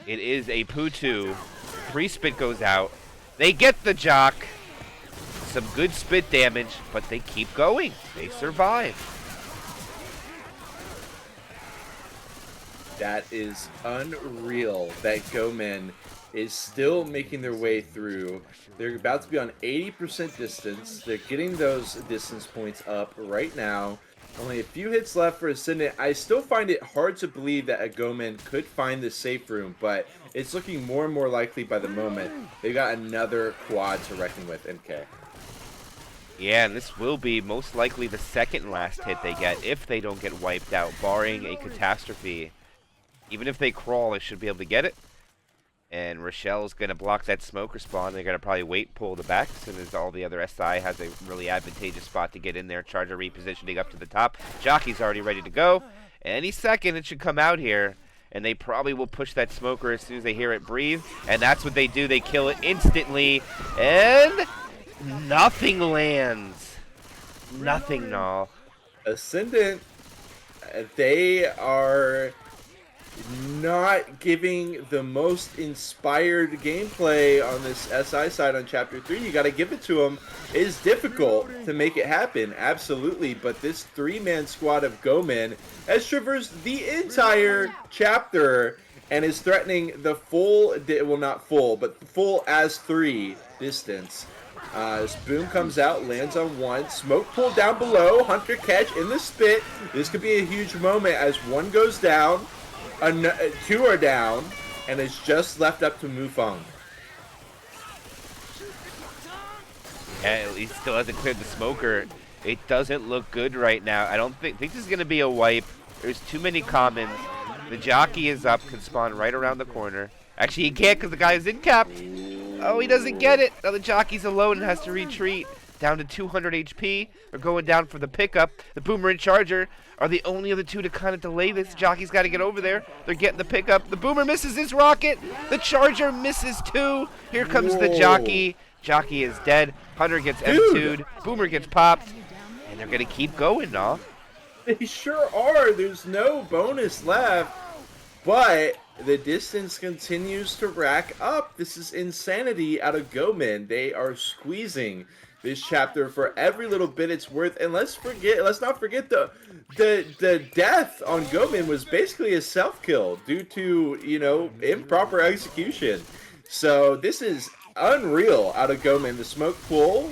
It is a Putu. 3 spit goes out. They get the Jock. Some good spit damage, but they keep going. They survive. That is unreal that Gomen is still making their way through. They're about to be on 80% distance. They're getting those distance points up right now. Only a few hits left for Ascendant. I still find it hard to believe that a Gomen could find the safe room, but it's looking more and more likely by the moment. They've got another quad to reckon with, MK. Yeah, and this will be most likely the second last hit they get if they don't get wiped out, barring a catastrophe. Even if they crawl, they should be able to get it. And Rochelle's going to block that smoker spawn. They're going to probably wait, pull the back, as soon as all the other SI has a really advantageous spot to get in there. Charger repositioning up to the top. Jockey's already ready to go. Any second, it should come out here. And they probably will push that smoker as soon as they hear it breathe. And that's what they do. They kill it instantly. And nothing lands. Nothing, no. Ascendant, they are not giving the most inspired gameplay on this SI side on Chapter 3. You got to give it to them. It is difficult to make it happen, absolutely, but this 3-man squad of Gomen has traversed the entire chapter and is threatening the full, well, not full, but full as 3 distance. This boom comes out, lands on 1. Smoke pull down below. Hunter catch in the spit. This could be a huge moment as 1 goes down. 2 are down, and it's just left up to Mufang. Yeah, he still hasn't cleared the smoker. It doesn't look good right now. I don't think this is going to be a wipe. There's too many commons. The jockey is up, can spawn right around the corner. Actually, he can't because the guy is in capped. Oh, he doesn't get it. Now the jockey's alone and has to retreat. Down to 200 HP. They're going down for the pickup. The Boomer and Charger are the only other two to kind of delay this. Jockey's got to get over there. They're getting the pickup. The Boomer misses his rocket. The Charger misses too. Here comes the Jockey. Jockey is dead. Hunter gets M2'd. Boomer gets popped. And they're going to keep going, no? They sure are. There's no bonus left. But the distance continues to rack up. This is insanity out of Gomen. They are squeezing this chapter for every little bit it's worth. And let's not forget the death on Gomen was basically a self-kill due to, you know, improper execution. So this is unreal out of Gomen. The smoke pool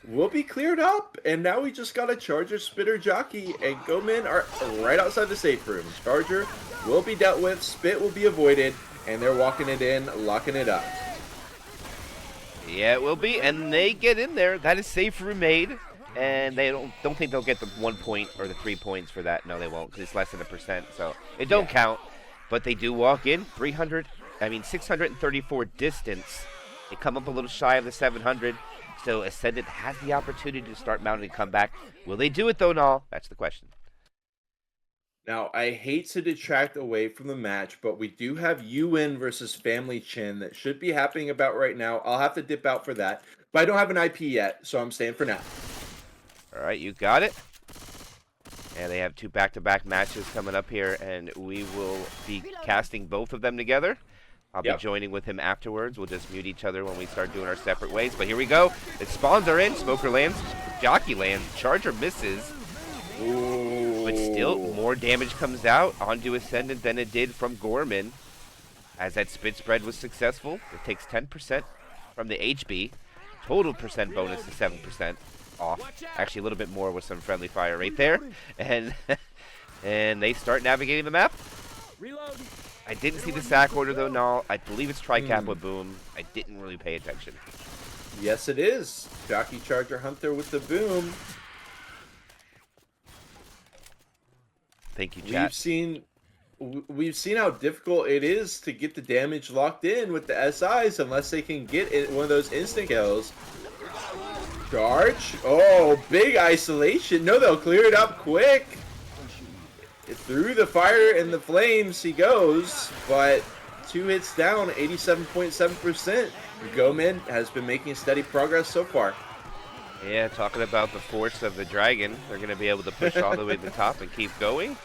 will be cleared up, and now we just got a Charger, Spitter, Jockey, and Gomen are right outside the safe room. Charger will be dealt with, Spit will be avoided, and they're walking it in, locking it up. Yeah, it will be, and they get in there. That is safe room made, and they don't think they'll get the 1 point or the 3 points for that. No, they won't, because it's less than 1%, so it don't count. But they do walk in 634 distance. They come up a little shy of the 700. So Ascendant has the opportunity to start mounting a comeback. Will they do it though, Nall? That's the question. Now, I hate to detract away from the match, but we do have UN versus Family Chin that should be happening about right now. I'll have to dip out for that, but I don't have an IP yet, so I'm staying for now. All right, you got it. And they have 2 back-to-back matches coming up here, and we will be casting both of them together. I'll be joining with him afterwards. We'll just mute each other when we start doing our separate ways. But here we go. The spawns are in. Smoker lands. Jockey lands. Charger misses. Ooh. But still, more damage comes out onto Ascendant than it did from Gorman. As that spit spread was successful, it takes 10% from the HB. Total percent bonus to 7% off. Actually, a little bit more with some friendly fire right there. And and they start navigating the map. Reload. I didn't see the sack order though, no. I believe it's tri-cap with boom. I didn't really pay attention. Yes, it is. Jockey, Charger, Hunter with the boom. Thank you, chat. We've seen how difficult it is to get the damage locked in with the SIs unless they can get it, one of those instant kills. Charge. Oh, big isolation. No, they'll clear it up quick. Through the fire and the flames he goes, but 2 hits down, 87.7%. Gomen has been making steady progress so far. Yeah, talking about the force of the dragon. They're going to be able to push all the way to the top and keep going.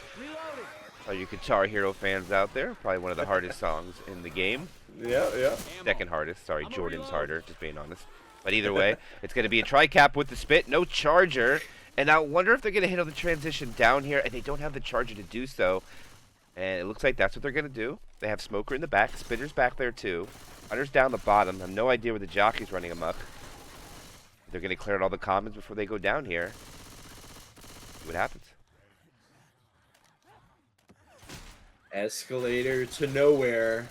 All you Guitar Hero fans out there, probably one of the hardest songs in the game. Yeah, yeah. Second hardest. Sorry, Jordan's harder, just being honest. But either way, it's going to be a tri-cap with the spit, no charger. And I wonder if they're going to hit on the transition down here, and they don't have the charger to do so. And it looks like that's what they're going to do. They have Smoker in the back, Spitter's back there too. Hunter's down the bottom. I have no idea where the jockey's running amok. They're going to clear out all the commons before they go down here. See what happens. Escalator to nowhere.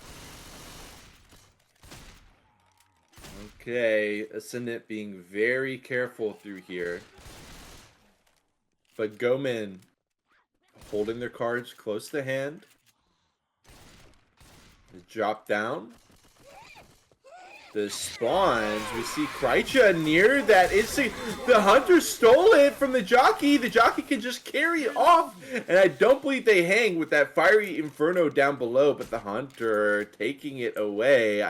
Okay, Ascendant being very careful through here. But Gomen holding their cards close to hand. Drop down. The spawns, we see Krycha near that instant. The Hunter stole it from the jockey. The jockey can just carry it off. And I don't believe they hang with that fiery inferno down below. But the Hunter taking it away.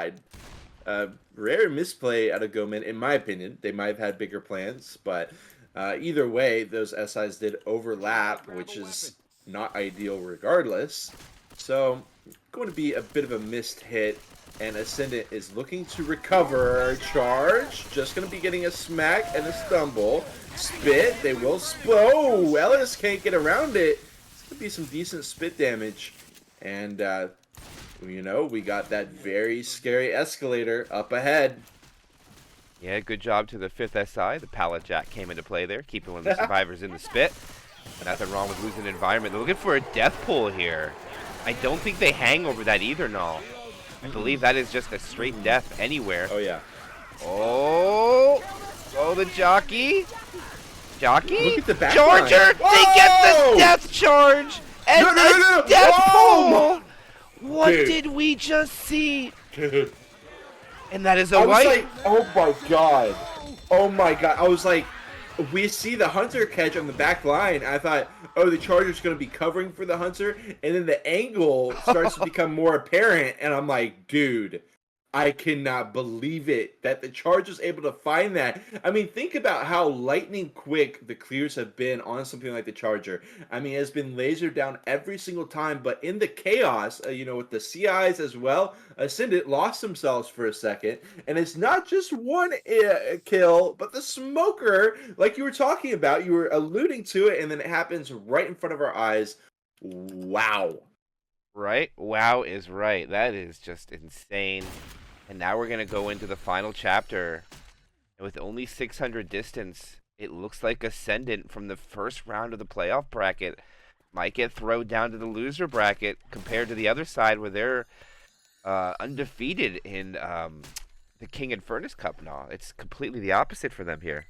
Rare misplay out of Gomen, in my opinion. They might have had bigger plans. But either way, those SIs did overlap, which is not ideal regardless. So, going to be a bit of a missed hit. And Ascendant is looking to recover. Charge. Just going to be getting a smack and a stumble. Spit. They will Oh, Ellis can't get around it. It's going to be some decent spit damage. And, you know, we got that very scary escalator up ahead. Yeah, good job to the 5th SI. The pallet jack came into play there, keeping one of the survivors in the spit. Nothing wrong with losing environment. They're looking for a death pull here. I don't think they hang over that either, Null. I believe that is just a straight death anywhere. Oh, yeah. Oh, the jockey. Jockey? Look at the back Charger! line. They get the death charge! And No. the death Oh! pull! What Dude. did we just see? Dude. And that is a I was white. like, oh my god. Oh my god. I was like, we see the Hunter catch on the back line. I thought, oh, the Charger's going to be covering for the Hunter. And then the angle starts to become more apparent. And I'm like, dude, I cannot believe it that the Charger's able to find that. I mean, think about how lightning quick the clears have been on something like the Charger. I mean, it's been lasered down every single time. But in the chaos, you know, with the CIs as well, Ascendant lost themselves for a second. And it's not just one kill, but the Smoker, like you were talking about, you were alluding to it, and then it happens right in front of our eyes. Wow. Right? Wow is right. That is just insane. And now we're going to go into the final chapter. And with only 600 distance, it looks like Ascendant from the first round of the playoff bracket might get thrown down to the loser bracket compared to the other side where they're undefeated in the King and Furnace Cup now. It's completely the opposite for them here.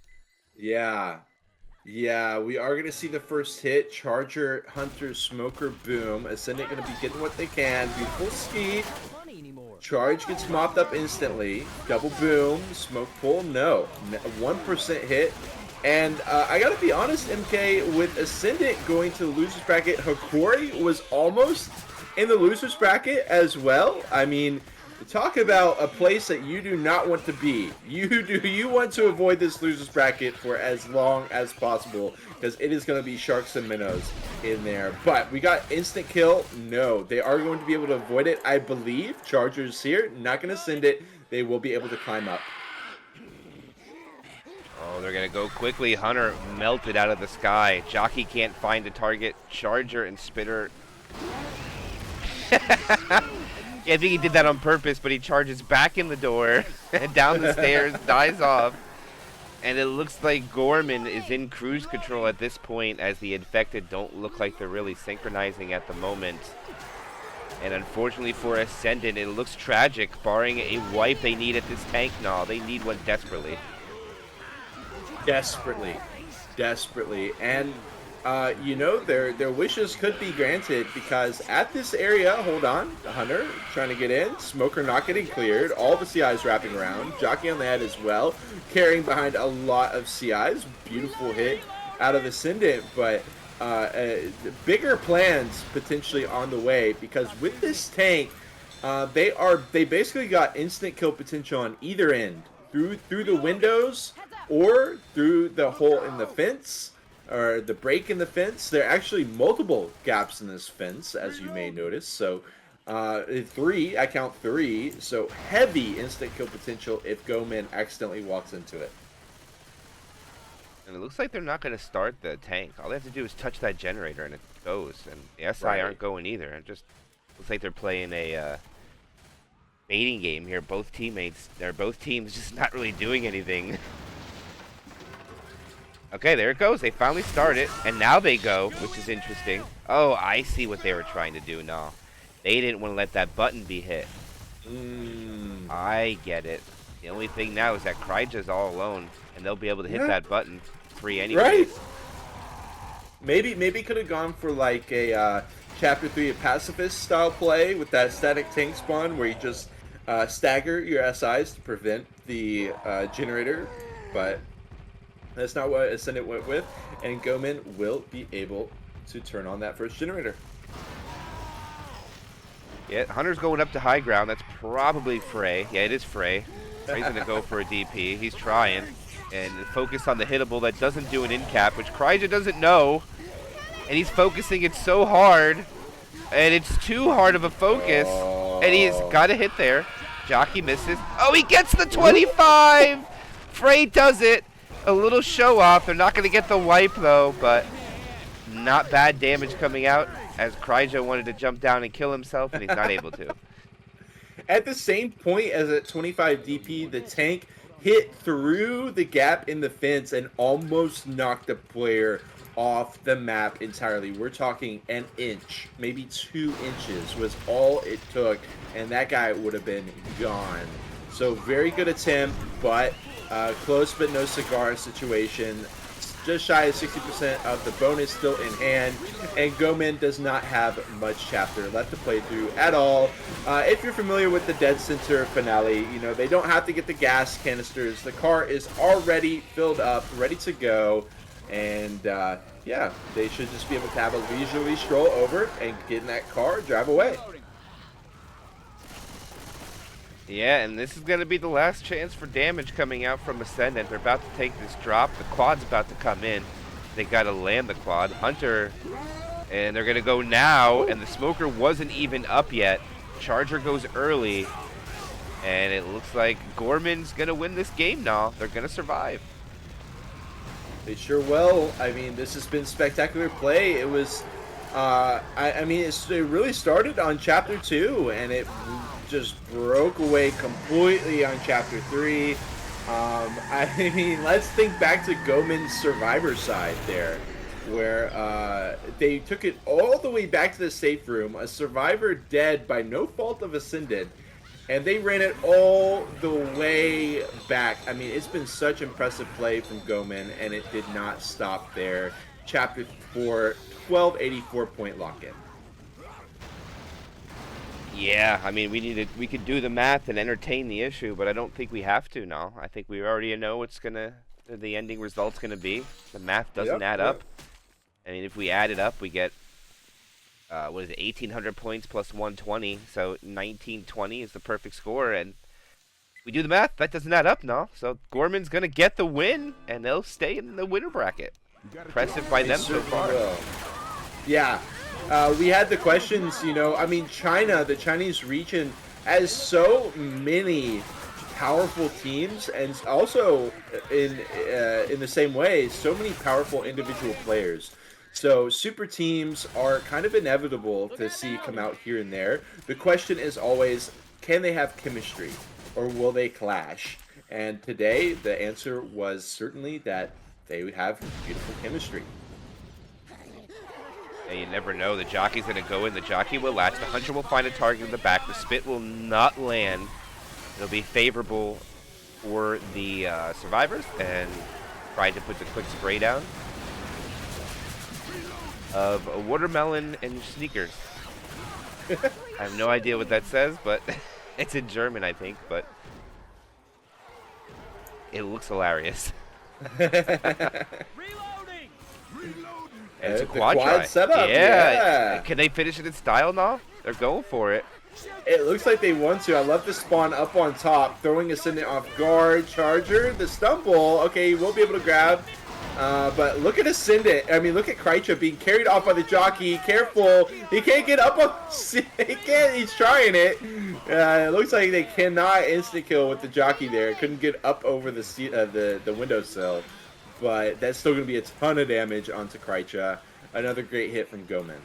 Yeah. Yeah, we are going to see the first hit. Charger, Hunter, Smoker, boom. Ascendant going to be getting what they can. Beautiful ski. Charge gets mopped up instantly. Double boom. Smoke pull, no. 1% hit. And I got to be honest, MK, with Ascendant going to the loser's bracket, Hikori was almost in the loser's bracket as well. I mean, talk about a place that you do not want to be. You want to avoid this loser's bracket for as long as possible because it is going to be sharks and minnows in there. But we got instant kill. No, they are going to be able to avoid it, I believe. Chargers here, not going to send it. They will be able to climb up. Oh, they're going to go quickly. Hunter melted out of the sky. Jockey can't find the target. Charger and Spitter. Yeah, I think he did that on purpose, but he charges back in the door and down the stairs, dies off. And it looks like Gomen is in cruise control at this point as the infected don't look like they're really synchronizing at the moment. And unfortunately for Ascendant, it looks tragic, barring a wipe they need at this tank now. They need one desperately. Desperately. And you know, their wishes could be granted because at this area, hold on, Hunter trying to get in, Smoker not getting cleared, all the CIs wrapping around, Jockey on the head as well, carrying behind a lot of CIs, beautiful hit out of Ascendant, but bigger plans potentially on the way because with this tank, they basically got instant kill potential on either end, through the windows or through the hole in the fence. or the break in the fence. There are actually multiple gaps in this fence, as you may notice. So, three, I count three. So heavy instant kill potential if Gomen accidentally walks into it. And it looks like they're not going to start the tank. All they have to do is touch that generator and it goes. And the SI Right. aren't going either. It just looks like they're playing a baiting game here. Both teams just not really doing anything. Okay, there it goes. They finally start it, and now they go, which is interesting. Oh, I see what they were trying to do. No, they didn't want to let that button be hit. I get it. The only thing now is that Kryja's all alone, and they'll be able to hit that button free anyway. Right. Maybe could have gone for like a Chapter 3 of Pacifist style play with that static tank spawn where you just stagger your SIs to prevent the generator, but that's not what Ascendant went with, and Gomen will be able to turn on that first generator. Yeah, Hunter's going up to high ground. That's probably Frey. Yeah, it is Frey. Frey's going to go for a DP. He's trying. And focus on the hittable that doesn't do an in cap, which Kryja doesn't know. And he's focusing it so hard. And it's too hard of a focus. And he's got a hit there. Jockey misses. Oh, he gets the 25! Frey does it. A little show off. They're not going to get the wipe, though. But not bad damage coming out, as Kryja wanted to jump down and kill himself, and he's not able to. At the same point as at 25 DP, the tank hit through the gap in the fence and almost knocked the player off the map entirely. We're talking an inch, maybe 2 inches was all it took, and that guy would have been gone. So very good attempt, but close but no cigar situation. Just shy of 60% of the bonus still in hand, and Gomen does not have much chapter left to play through at all. If you're familiar with the Dead Center finale, you know, they don't have to get the gas canisters. The car is already filled up, ready to go, and yeah, they should just be able to have a leisurely stroll over and get in that car, drive away. Yeah, and this is going to be the last chance for damage coming out from Ascendant. They're about to take this drop. The quad's about to come in. They got to land the quad. Hunter, and they're going to go now, and the smoker wasn't even up yet. Charger goes early, and it looks like Gorman's going to win this game now. They're going to survive. They sure will. I mean, this has been spectacular play. It was, I mean, it really started on Chapter 2, and it just broke away completely on Chapter 3. I mean, let's think back to Gomen's Survivor side there, where they took it all the way back to the safe room, a Survivor dead by no fault of Ascendant, and they ran it all the way back. I mean, it's been such impressive play from Gomen, and it did not stop there. Chapter 4, 1284 point lock-in. Yeah, I mean, we could do the math and entertain the issue, but I don't think we have to now. I think we already know what's the ending result's gonna be. The math doesn't add up. I mean, if we add it up, we get what is it, 1,800 points plus 120, so 1920 is the perfect score. And we do the math, that doesn't add up, no. So Gorman's gonna get the win, and they'll stay in the winner bracket. Impressive by them so far. Yeah. We had the questions, you know, I mean, the Chinese region has so many powerful teams, and also in the same way, so many powerful individual players. So super teams are kind of inevitable to see come out here and there. The question is always, can they have chemistry, or will they clash? And today, the answer was certainly that they have beautiful chemistry. And you never know. The jockey's going to go in. The jockey will latch. The hunter will find a target in the back. The spit will not land. It'll be favorable for the survivors. And try to put the quick spray down of a watermelon and sneakers. I have no idea what that says, but it's in German, I think. But it looks hilarious. And it's a quad try. Setup. Yeah. Can they finish it in style now? They're going for it. It looks like they want to. I love the spawn up on top, throwing Ascendant off guard. Charger, the stumble. Okay, he will be able to grab But look at Ascendant. I mean, look at Krycha being carried off by the jockey. Careful. He can't get up on... He can't. He's trying it. It looks like they cannot insta-kill with the jockey there. Couldn't get up over the windowsill. But that's still going to be a ton of damage onto Krycha. Another great hit from Gomen.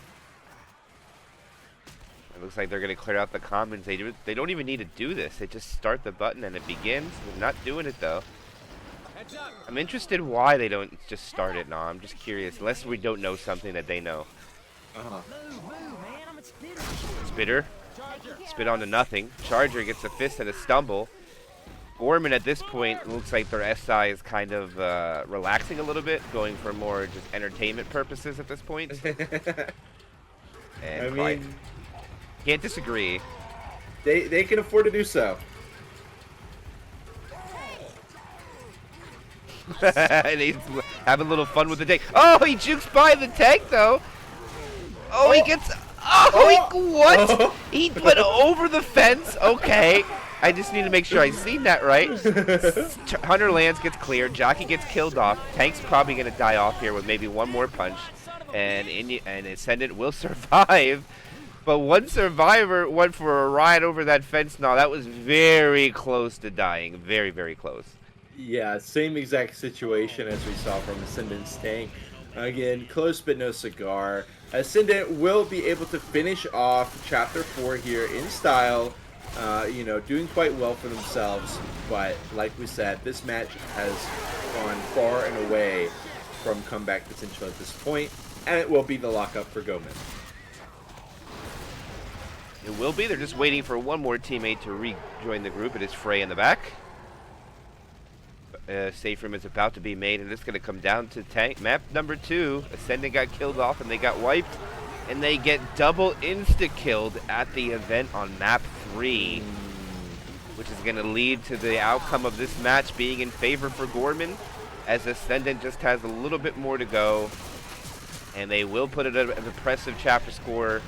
It looks like they're going to clear out the commons. They don't even need to do this. They just start the button and it begins. They're not doing it, though. I'm interested why they don't just start it. No, I'm just curious. Unless we don't know something that they know. Spitter. Spit onto nothing. Charger gets a fist and a stumble. Gorman at this point looks like their SI is kind of relaxing a little bit, going for more just entertainment purposes at this point. And I mean, can't disagree. They can afford to do so. And he's having a little fun with the tank. Oh, he jukes by the tank though. Oh, he gets. What? He went over the fence. Okay. I just need to make sure I seen that right. Hunter lands, gets cleared. Jockey gets killed off. Tank's probably going to die off here with maybe one more punch. And Ascendant will survive. But one survivor went for a ride over that fence. No, that was very close to dying. Very, very close. Yeah, same exact situation as we saw from Ascendant's tank. Again, close but no cigar. Ascendant will be able to finish off Chapter 4 here in style. You know, doing quite well for themselves. But like we said, this match has gone far and away from comeback potential at this point. And it will be the lockup for Gomen. It will be. They're just waiting for one more teammate to rejoin the group. It is Frey in the back. Safe room is about to be made, and it's going to come down to tank map number 2. Ascendant got killed off, and they got wiped, and they get double insta-killed at the event on map 3, which is going to lead to the outcome of this match being in favor for Gorman, as Ascendant just has a little bit more to go, and they will put it at an impressive chapter score,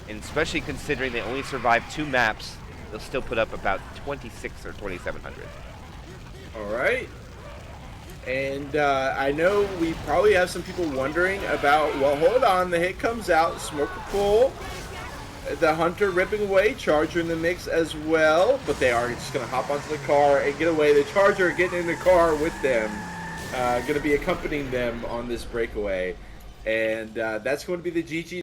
and especially considering they only survived 2 maps, they'll still put up about 26 or 2,700. All right. And I know we probably have some people wondering about, well, hold on, the hit comes out, smoke the pull, the Hunter ripping away, Charger in the mix as well, but they are just going to hop onto the car and get away. The Charger getting in the car with them, going to be accompanying them on this breakaway. And that's going to be the GG.